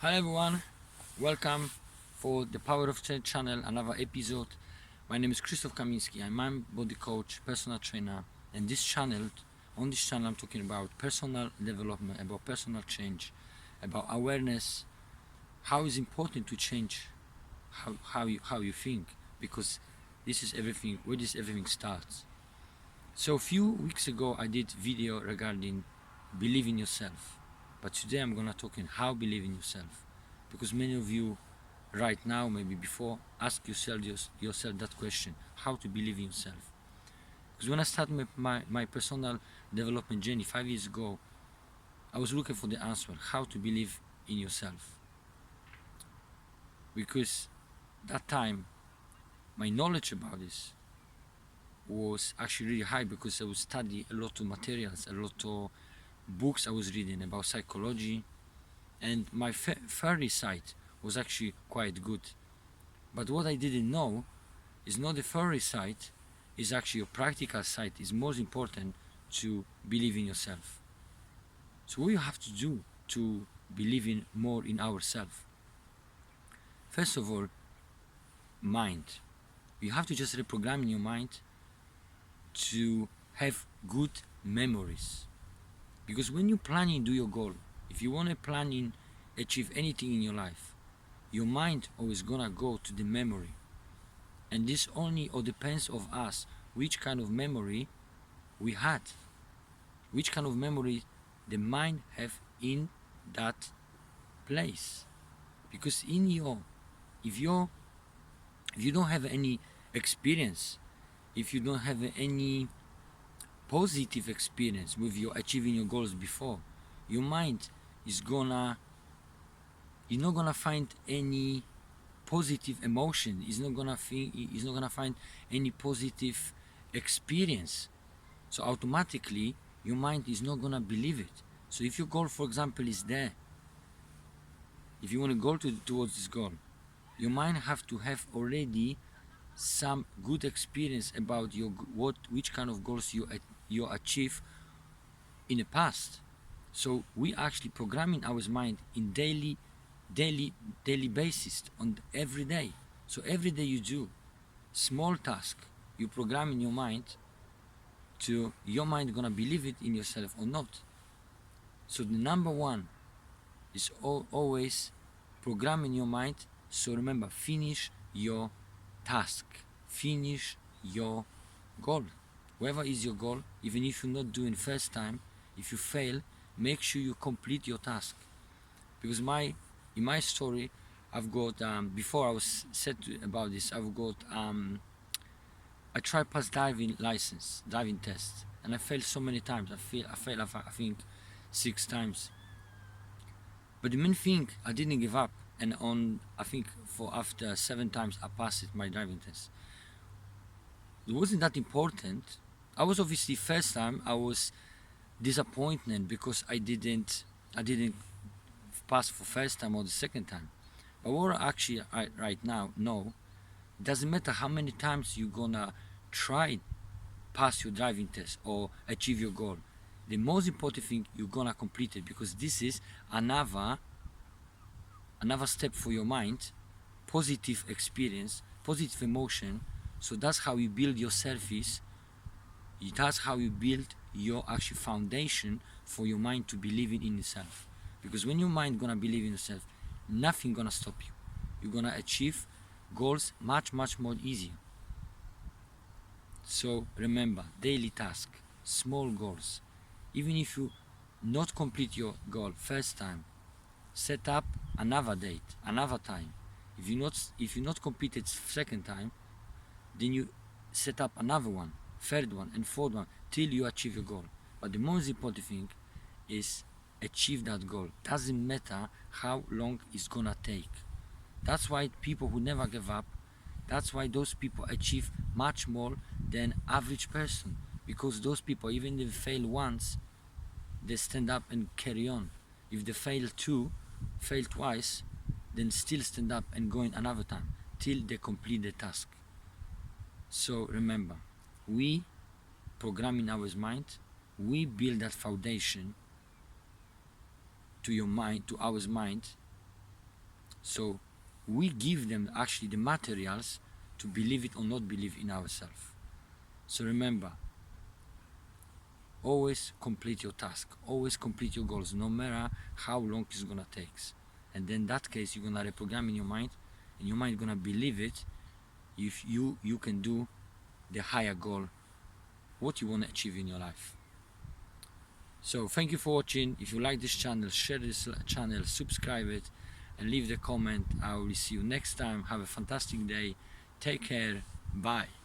Hi everyone, welcome for the Power of Change channel, another episode. My name is Krzysztof Kamiński. I'm a body coach, personal trainer, and on this channel I'm talking about personal development, about personal change, about awareness, how it's important to change how you think, because this is everything, where this everything starts. So a few weeks ago I did video regarding believe in yourself, but today I'm gonna talk in how believe in yourself, because many of you right now, maybe before, ask yourself that question: how to believe in yourself. Because when I started my personal development journey 5 years ago, I was looking for the answer how to believe in yourself, because that time my knowledge about this was actually really high, because I was studying a lot of materials, a lot of books I was reading about psychology, and my theory side was actually quite good. But what I didn't know is not the theory side, is actually your practical side is most important to believe in yourself. So what you have to do to believe in more in ourselves? First of all, mind. You have to just reprogram in your mind to have good memories. Because when you planning do your goal, if you want to planning achieve anything in your life, your mind always gonna go to the memory, and this only or depends of us which kind of memory we had, which kind of memory the mind have in that place. Because in your if you if you don't have any experience, if you don't have any positive experience with your achieving your goals before, your mind is gonna you're not gonna find any positive emotion. It's not gonna find any positive experience. So automatically your mind is not gonna believe it. So if your goal, for example, is there, if you want to go towards this goal, your mind have to have already some good experience about which kind of goals you achieve in the past. So we actually programming our mind in daily daily basis on every day. So every day you do small task, you program in your mind to your mind gonna believe it in yourself or not. So the number one is always program in your mind. So remember, finish your task, finish your goal, whatever is your goal. Even if you're not doing first time, if you fail, make sure you complete your task. Because in my story, I've got before I was said about this, I've got I tried pass diving test, and I failed so many times. I failed I think 6 times. But the main thing, I didn't give up, and on I think for after 7 times I passed my driving test. It wasn't that important. I was obviously first time I was disappointed because I didn't pass for first time or the second time. But what actually I right now know, it doesn't matter how many times you're gonna try pass your driving test or achieve your goal. The most important thing, you're gonna complete it, because this is another step for your mind, positive experience, positive emotion. So that's how you build your selfies. That's how you build your actual foundation for your mind to believe in yourself. Because when your mind gonna believe in yourself, nothing gonna stop you. You're gonna achieve goals much more easier. So remember, daily task, small goals. Even if you not complete your goal first time, set up another date, another time. If you not complete it second time, then you set up another one, third one, and fourth one till you achieve your goal. But the most important thing is achieve that goal. Doesn't matter how long it's gonna take. That's why people who never give up, that's why those people achieve much more than average person, because those people, even if they fail once, they stand up and carry on. If they fail twice, then still stand up and go in another time till they complete the task. So remember, we program in our mind, we build that foundation to your mind, to our mind, So we give them actually the materials to believe it or not believe in ourselves. So remember, always complete your task, always complete your goals, no matter how long it's gonna take. And then in that case, you're gonna reprogram in your mind, and your mind gonna believe it. If you can do the higher goal, what you want to achieve in your life. So thank you for watching. If you like this channel, share this channel, subscribe it, and leave the comment. I will see you next time. Have a fantastic day. Take care. Bye.